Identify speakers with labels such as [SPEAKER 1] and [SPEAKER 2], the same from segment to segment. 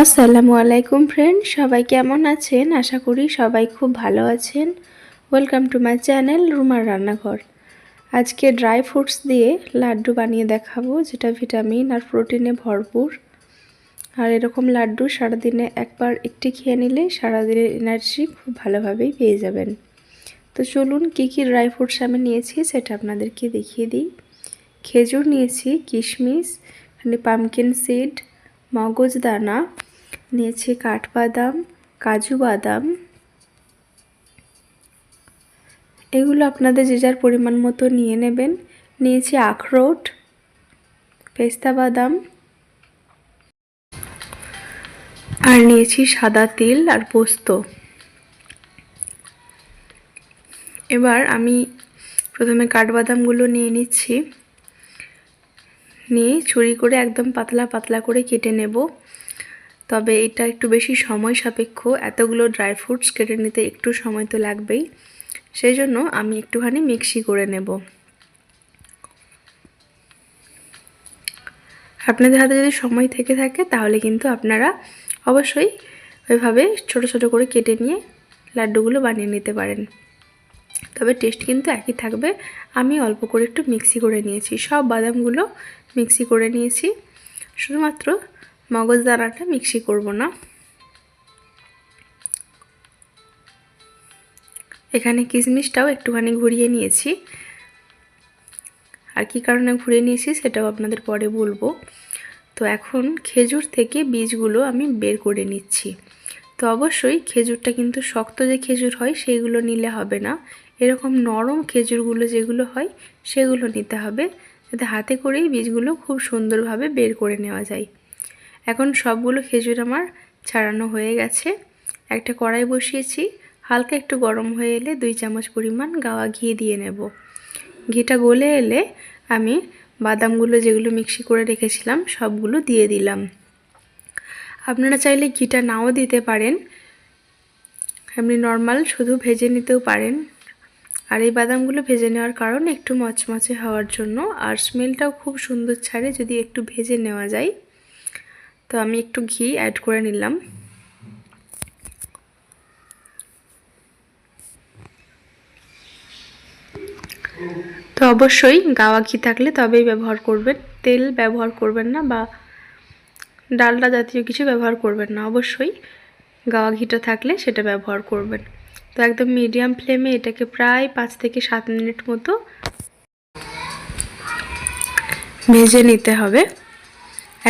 [SPEAKER 1] আসসালামু আলাইকুম ফ্রেন্ড, সবাই কেমন আছেন? আশা করি সবাই খুব ভালো আছেন। ওয়েলকাম টু মাই চ্যানেল রুমার রান্নাঘর। আজকে ড্রাই ফ্রুটস দিয়ে লাড্ডু বানিয়ে দেখাবো, যেটা ভিটামিন আর প্রোটিনে ভরপুর। আর এরকম লাড্ডু সারাদিনে একবার একটি খেয়ে নিলে সারাদিনের এনার্জি খুব ভালোভাবেই পেয়ে যাবেন। তো চলুন কী কী ড্রাই ফ্রুটস আমি নিয়েছি সেটা আপনাদেরকে দেখিয়ে দিই। খেজুর নিয়েছি, কিশমিশ, পামকিন সিড, মগজদানা নিয়েছি, কাঠবাদাম, কাজু বাদাম। এগুলো আপনাদের যে যার পরিমাণ মতো নিয়ে নেবেন। নিয়েছি আখরোট, পেস্তা বাদাম, আর নিয়েছি সাদা তিল আর পোস্ত। এবার আমি প্রথমে কাঠবাদামগুলো নিয়ে নিচ্ছি, নিয়ে ছুরি করে একদম পাতলা পাতলা করে কেটে নেব। তবে এটা একটু বেশি সময় সাপেক্ষ, এতগুলো ড্রাই ফ্রুটস কেটে নিতে একটু সময় তো লাগবেই, সেই জন্য আমি একটুখানি মিক্সি করে নেব। আপনাদের হাতে যদি সময় থেকে থাকে তাহলে কিন্তু আপনারা অবশ্যই ওইভাবে ছোট ছোট করে কেটে নিয়ে লাড্ডুগুলো বানিয়ে নিতে পারেন, তবে টেস্ট কিন্তু একই থাকবে। আমি অল্প করে একটু মিক্সি করে নিয়েছি, সব বাদামগুলো মিক্সি করে নিয়েছি, শুধুমাত্র মগজদানাটা মিক্সি করব না। এখানে কিশমিশটাও একটুখানি ঘুরিয়ে নিয়েছি, আর কী কারণে ঘুরিয়ে নিয়েছি সেটাও আপনাদের পরে বলবো। তো এখন খেজুর থেকে বীজগুলো আমি বের করে নিচ্ছি। তো অবশ্যই খেজুরটা কিন্তু শক্ত যে খেজুর হয় সেইগুলো নিলে হবে না, এরকম নরম খেজুরগুলো যেগুলো হয় সেগুলো নিতে হবে, যাতে হাতে করেই বীজগুলো খুব সুন্দরভাবে বের করে নেওয়া যায়। এখন সবগুলো খেজুর আমার ছাড়ানো হয়ে গেছে। একটা কড়াই বসিয়েছি, হালকা একটু গরম হয়ে এলে 2 চামচ পরিমাণ গাওয়া ঘি দিয়ে নেব। ঘিটা গলে এলে আমি বাদামগুলো যেগুলো মিক্সি করে রেখেছিলাম সবগুলো দিয়ে দিলাম। আপনারা চাইলে ঘিটা নাও দিতে পারেন, এমনি নর্মাল শুধু ভেজে নিতেও পারেন। আর এই বাদামগুলো ভেজে নেওয়ার কারণ একটু মচমচে হওয়ার জন্য, আর স্মেলটাও খুব সুন্দর ছাড়ে যদি একটু ভেজে নেওয়া যায়। তো আমি একটু ঘি অ্যাড করে নিলাম। তো অবশ্যই গাওয়া ঘি থাকলে তবেই ব্যবহার করবেন, তেল ব্যবহার করবেন না বা ডালডা জাতীয় কিছু ব্যবহার করবেন না, অবশ্যই গাওয়া ঘিটা থাকলে সেটা ব্যবহার করবেন। তো একদম মিডিয়াম ফ্লেমে এটাকে প্রায় 5 থেকে 7 মিনিট মতো ভেজে নিতে হবে।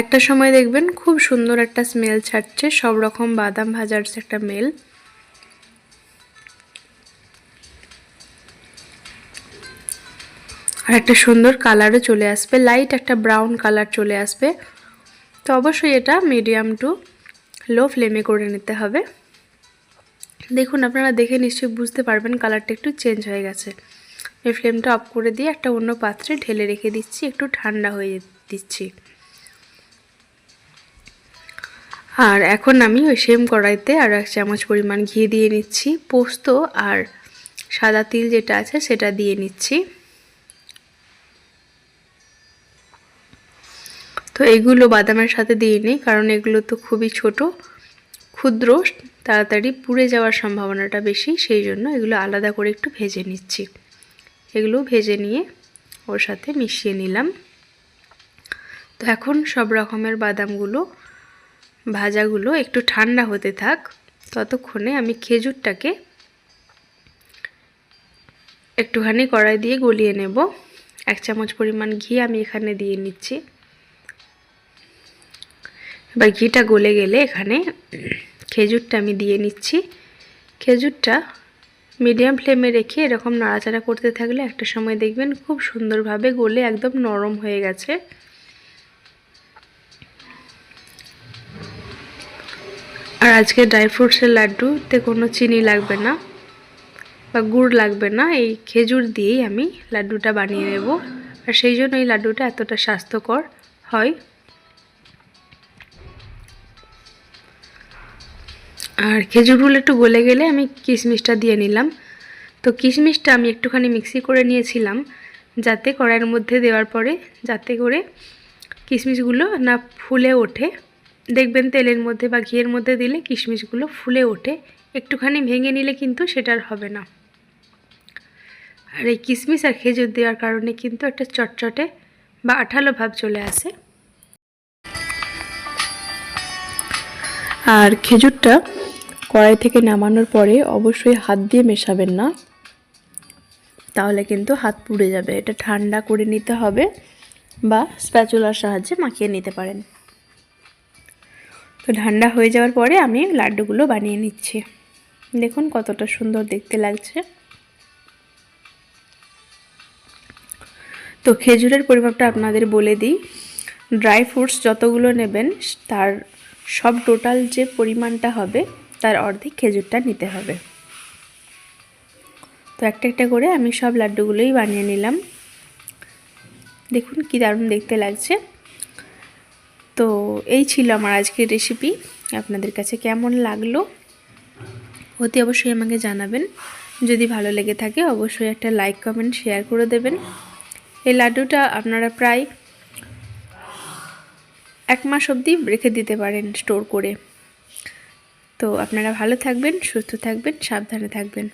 [SPEAKER 1] একটা সময় দেখবেন খুব সুন্দর একটা স্মেল ছাড়ছে, সব রকম বাদাম ভাজার একটা মেল। আর একটা সুন্দর কালারও চলে আসবে, লাইট একটা ব্রাউন কালার চলে আসবে। তো অবশ্যই এটা মিডিয়াম টু লো ফ্লেমে করে নিতে হবে। দেখুন, আপনারা দেখে নিশ্চয়ই বুঝতে পারবেন কালারটা একটু চেঞ্জ হয়ে গেছে। এই ফ্লেমটা অফ করে দিয়ে একটা অন্য পাত্রে ঢেলে রেখে দিচ্ছি, একটু ঠান্ডা হয়ে দিচ্ছি। আর এখন আমি ওই সেম কড়াইতে আর 1 চামচ পরিমাণ ঘি দিয়ে নিচ্ছি, পোস্ত আর সাদা তিল যেটা আছে সেটা দিয়ে নিচ্ছি। তো এগুলো বাদামের সাথে দিয়ে নিই, কারণ এগুলো তো খুবই ছোট, ক্ষুদ্র, তাড়াতাড়ি পুড়ে যাওয়ার সম্ভাবনাটা বেশি, সেই জন্য এগুলো আলাদা করে একটু ভেজে নিচ্ছি। এগুলো ভেজে নিয়ে ওর সাথে মিশিয়ে নিলাম। তো এখন সব রকমের বাদামগুলো ভাজাগুলো একটু ঠান্ডা হতে থাক, ততক্ষণে আমি খেজুরটাকে একটুখানি কড়াই দিয়ে গলিয়ে নেব। 1 চামচ পরিমাণ ঘি আমি এখানে দিয়ে নিচ্ছি। এবার ঘিটা গলে গেলে এখানে খেজুরটা আমি দিয়ে নিচ্ছি। খেজুরটা মিডিয়াম ফ্লেমে রেখে এরকম নাড়াচাড়া করতে থাকলে একটা সময় দেখবেন খুব সুন্দরভাবে গলে একদম নরম হয়ে গেছে। আর আজকে ড্রাই ফ্রুটসের লাড্ডুতে কোনো চিনি লাগবে না বা গুড় লাগবে না, এই খেজুর দিয়েই আমি লাড্ডুটা বানিয়ে নেব। আর সেই জন্য এই লাড্ডুটা এতটা স্বাস্থ্যকর হয়। আর খেজুরগুলো একটু গলে গেলে আমি কিশমিশটা দিয়ে নিলাম। তো কিশমিশটা আমি একটুখানি মিক্সি করে নিয়েছিলাম, যাতে কড়াইয়ের মধ্যে দেওয়ার পরে যাতে করে কিশমিশগুলো না ফুলে ওঠে, দেখবেন তেলের মধ্যে বা ঘিয়ের মধ্যে দিলে কিশমিশগুলো ফুলে ওঠে, একটুখানি ভেঙে নিলে কিন্তু সেটা আর হবে না। আর এই কিশমিশ আর খেজুর দেওয়ার কারণে কিন্তু একটা চটচটে বা আঠালো ভাব চলে আসে। আর খেজুরটা কড়াই থেকে নামানোর পরে অবশ্যই হাত দিয়ে মেশাবেন না, তাহলে কিন্তু হাত পুড়ে যাবে। এটা ঠান্ডা করে নিতে হবে বা স্প্যাচুলার সাহায্যে মাখিয়ে নিতে পারেন। তো ঠান্ডা হয়ে যাওয়ার পরে আমি লাড্ডুগুলো বানিয়ে নিচ্ছি। দেখুন কতটা সুন্দর দেখতে লাগছে। তো খেজুরের পরিমাপটা আপনাদের বলে দিই, ড্রাই ফ্রুটস যতগুলো নেবেন তার সব টোটাল যে পরিমাণটা হবে তার অর্ধেক খেজুরটা নিতে হবে। তো একটা একটা করে আমি সব লাড্ডুগুলোই বানিয়ে নিলাম। দেখুন কি দারুণ দেখতে লাগছে। তো এই ছিল আমার আজকের রেসিপি। আপনাদের কাছে কেমন লাগলো অতি অবশ্যই আমাকে জানাবেন। যদি ভালো লেগে থাকে অবশ্যই একটা লাইক কমেন্ট শেয়ার করে দেবেন। এই লাড্ডুটা আপনারা প্রায় 1 মাস অবধি রেখে দিতে পারেন স্টোর করে। তো আপনারা ভালো থাকবেন, সুস্থ থাকবেন, সাবধানে থাকবেন।